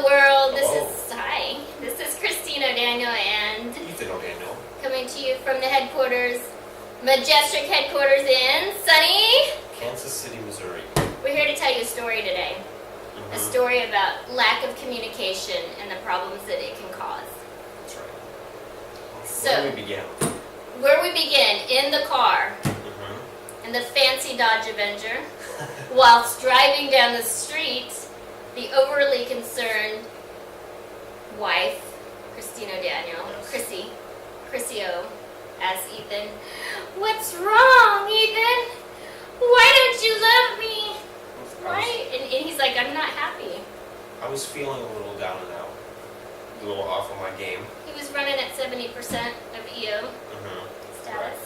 world. Hello. This is Christine O'Daniel and Ethan O'Daniel. coming to you from the headquarters, majestic headquarters in sunny Kansas City, Missouri. We're here to tell you a story today. A story about lack of communication and the problems that it can cause. That's right. So- Where do we begin? Where we begin, in the car, in the fancy Dodge Avenger, whilst driving down the street, the overly concerned wife, Christine O'Daniel, Yes. Chrissy O, asks Ethan, "What's wrong, Ethan? Why don't you love me? Why?" And he's like, "I'm not happy." I was feeling a little down and out. A little off of my game. He was running at 70% of EO status.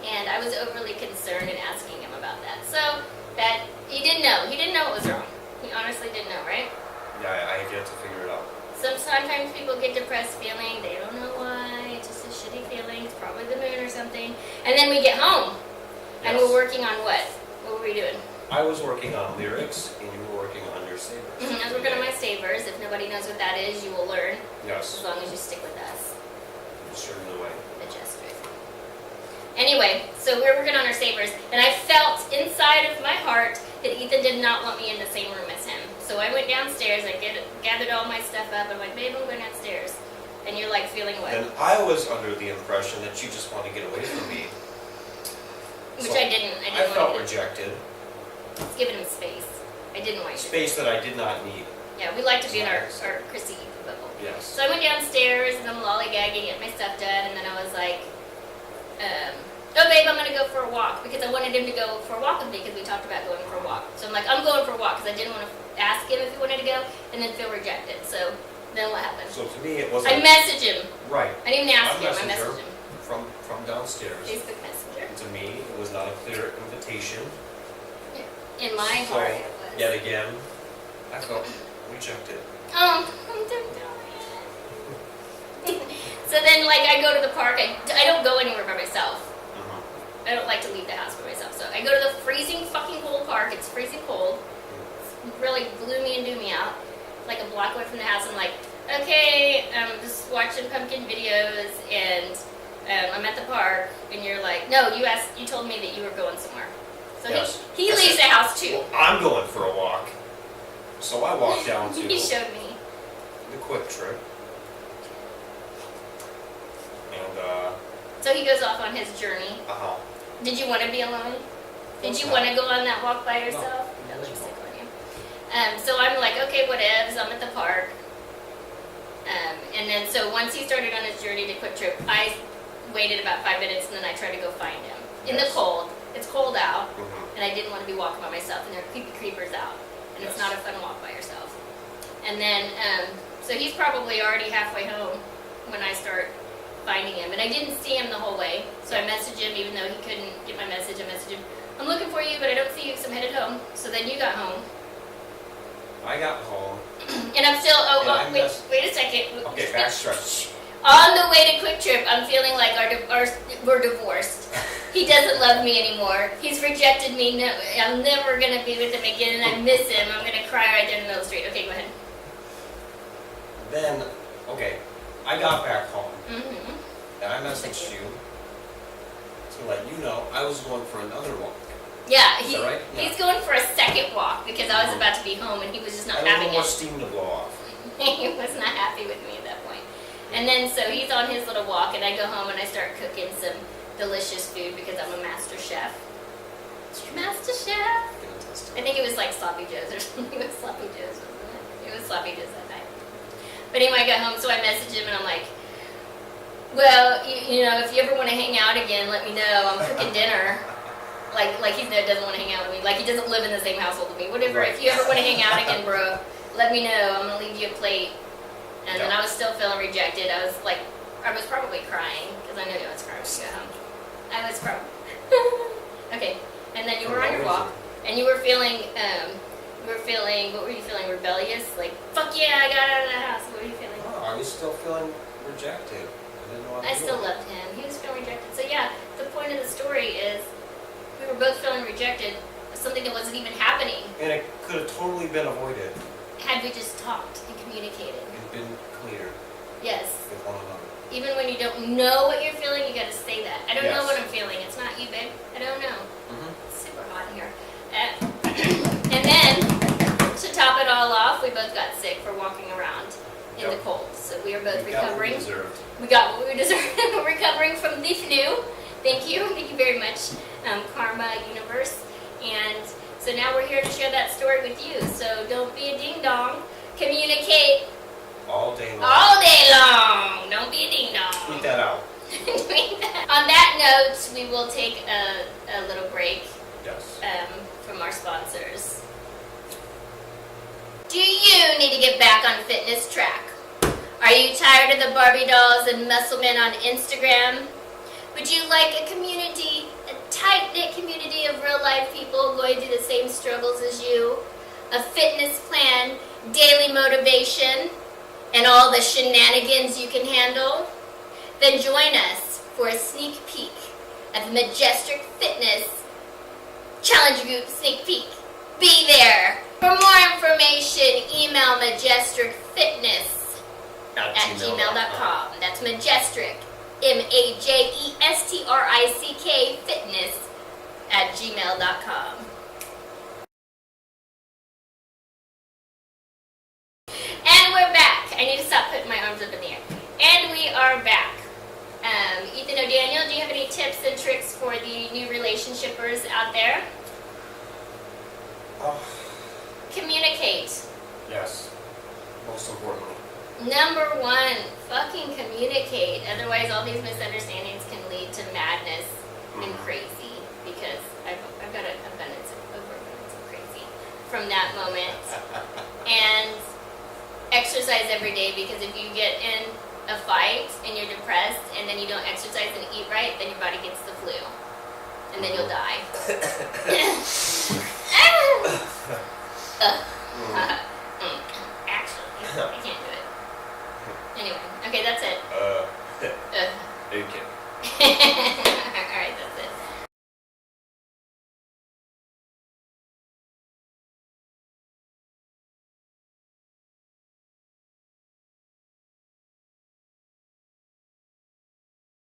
And I was overly concerned and asking him about that. So that he didn't know. He didn't know what was wrong. He honestly didn't know, right? Yeah, I have yet to figure it out. Sometimes people get depressed feeling, they don't know why, it's just a shitty feeling, it's probably the moon or something. And then we get home, and Yes. we're working on what? What were we doing? I was working on lyrics, and you were working on your sabers. I was working on my Savers. If nobody knows what that is, you will learn, Yes, as long as you stick with us. you sure in the way. Majestic. Anyway, so we're working on our Savers, and I felt inside of my heart that Ethan did not want me in the same room as him. So I went downstairs, I gathered all my stuff up, I'm like, "Babe, I'm going downstairs." And you're like feeling what? And I was under the impression that you just want to get away from me. Which So I didn't. I I didn't felt want to rejected. give him space. I didn't want you to. Space that I did not need. Yeah, we like to be in our Space. Chrissy bubble. Yes. So I went downstairs and I'm lollygagging, get my stuff done, and then I was like, "Oh babe, I'm gonna go for a walk," because I wanted him to go for a walk with me because we talked about going for a walk. So I'm like, "I'm going for a walk," because I didn't want to ask him if he wanted to go and then feel rejected. So then what happened? So to me, it wasn't I messaged him. right. I didn't even ask him. I messaged her messaged him. from downstairs. Facebook Messenger. To me, it was not a clear invitation. In my So, heart, it was. Yet again, I felt rejected. Oh, I'm so tired. So then, like, I go to the park. I don't go anywhere by myself. I don't like to leave the house by myself. So I go to the freezing fucking cold park. It's freezing cold. It's really gloomy and doomy out. Like a block away from the house. I'm like, okay, I'm just watching pumpkin videos and I'm at the park. And you're like, no, you told me that you were going somewhere. So Yes. he I leaves said, the house too. Well, I'm going for a walk. So I walked down to He showed me. the Quick Trip. And, So he goes off on his journey. Did you want to be alone? Did you want to go on that walk by yourself? No. That looks sick on you. So I'm like, okay, whatevs. I'm at the park. And then so once he started on his journey to Quick Trip, I waited about 5 minutes and then I tried to go find him in the Yes. cold. It's cold out, Mhm. and I didn't want to be walking by myself, and there are creepy creepers out, and it's Yes. not a fun walk by yourself. And then so he's probably already halfway home when I start finding him, and I didn't see him the whole way, so I messaged him even though he couldn't get my message. I messaged him, "I'm looking for you, but I don't see you, so I'm headed home." So then you got home, I got home. and I'm still. And I Wait a second. Okay, backstretch. On the way to Quick Trip, I'm feeling like we're divorced. He doesn't love me anymore. He's rejected me. No, I'm never gonna be with him again, and I miss him. I'm gonna cry right there in the middle of the street. Okay, go ahead. Then, okay, I got back home. Mm-hmm. And I messaged you to let you know I was going for another walk. Yeah, Is that right? he's going for a second walk because I was about to be home, and he was just I not had a having little more it. steam to blow off. He was not happy with me at that point. And then so he's on his little walk, and I go home and I start cooking some delicious food because I'm a master chef. Master chef. I think it was like Sloppy Joe's or something. It was Sloppy Joe's, wasn't it? It was Sloppy Joe's that night. But anyway, I got home, so I messaged him and I'm like, "Well, you know, if you ever want to hang out again, let me know. I'm cooking dinner." Like he doesn't want to hang out with me. Like he doesn't live in the same household with me. Whatever. Right. If you ever want to hang out again, bro, let me know. I'm gonna leave you a plate. And then I was still feeling rejected. I was probably crying because I knew I was crying when you got home. I was crying. Okay. And then you were on your walk, and you were feeling, what were you feeling? Rebellious? Like, fuck yeah, I got out of the house. What were you feeling? Oh, I was still feeling rejected. I didn't know what to I do. still loved him. He was feeling rejected. So yeah, the point of the story is we were both feeling rejected of something that wasn't even happening. And it could have totally been avoided. had we just talked and communicated. And been clear Yes. with one another. Even when you don't know what you're feeling, you gotta say that. I don't know Yes. what I'm feeling. It's not you, babe. I don't know. Mm-hmm. It's super hot in here. And then, to top it all off, we both got sick for walking around in the Yep. cold. So we are both We got what we recovering. deserved. We got what we deserve. We're recovering from the flu. Thank you. Thank you very much, Karma Universe. And so now we're here to share that story with you. So don't be a ding dong. Communicate All day long. all day long. Don't be a ding dong. Tweet that out. On that note, we will take a little break Yes. from our sponsors. Do you need to get back on fitness track? Are you tired of the Barbie dolls and muscle men on Instagram? Would you like a community, a tight-knit community of real-life people going through the same struggles as you? A fitness plan, daily motivation, and all the shenanigans you can handle? Then join us for a sneak peek at the Majestic Fitness Challenge Group sneak peek. Be there. For more information, email majestricfitness@gmail.com. That's Majestric, Majestrick fitness@gmail.com. And we're back. I need to stop putting my arms up in the air. And we are back. Ethan O'Daniel, do you have any tips and tricks for the new relationshipers out there? Oh, Communicate. yes. Most importantly. Number one, fucking communicate. Otherwise, all these misunderstandings can lead to madness and crazy. Because I've got an overabundance of crazy from that moment. And exercise every day, because if you get in a fight and you're depressed and then you don't exercise and eat right, then your body gets the flu. And then you'll die. Actually, I can't do it. Anyway, okay, that's it. Okay. Uh.